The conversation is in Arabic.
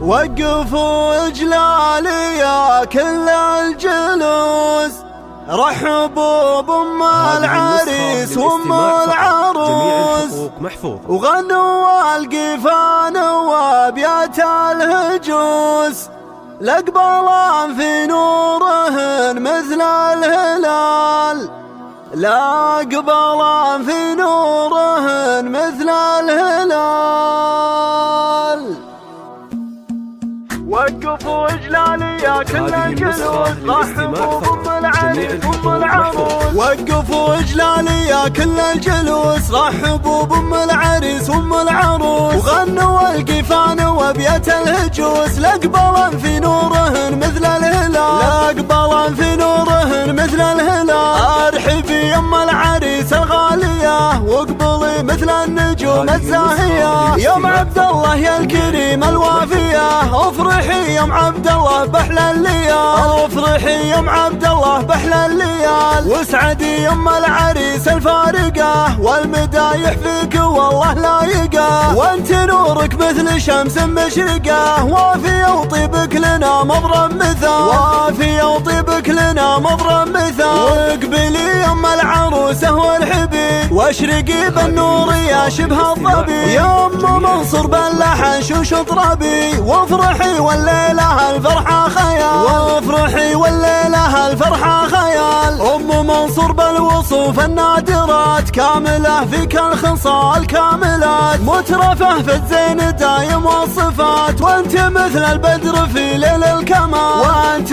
وقفوا إجلالي يا كل الجلوس، رحبوا بأم العريس وأم العروس، وغنوا القيفان وأبيات الهجوس، لأقبلان في نورهن مثل الهلال، لأقبلان في نورهن مثل الهلال. وقفوا إجلالي يا كل الجلوس، رحبوا بأم العريس وأم العروس، وقفوا إجلالي يا كل الجلوس، رحبوا بأم العريس وأم العروس، وغنوا القيفان وأبيات الهجوس، لأقبلان في نورهن مثل الهلال، لأقبلان في نورهن مثل الهلال. ارحبي يا أم العريس الغالية واقبلي مثل النجوم الزاهية، يا ام عبد الله يا الكريم الوافية، افرحي يا ام عبد الله بأحلى الليال، افرحي يا ام عبد الله بأحلى الليال، واسعدي يا ام العريس الفارقة، والمدايح فيك والله لايقة، وانت نورك مثل شمس مشرقة، وافية وطيبك لنا مضرب مثال، وافية وطيبك لنا مضرب مثال. واقبلي يا ام العروسة وارحبي واشرقي بالنور يا شبه الظبي، يا ام منصور باللحن شوش اضربي، وافرحي والليلة الفرحة خيال، وافرحي والليلة الفرحة خيال. ام منصور بالوصوف النادرات، كاملة فيك الخصال كاملات، مترفة في الزين دايم والصفات، وانت مثل البدر في ليل الكمال، وانت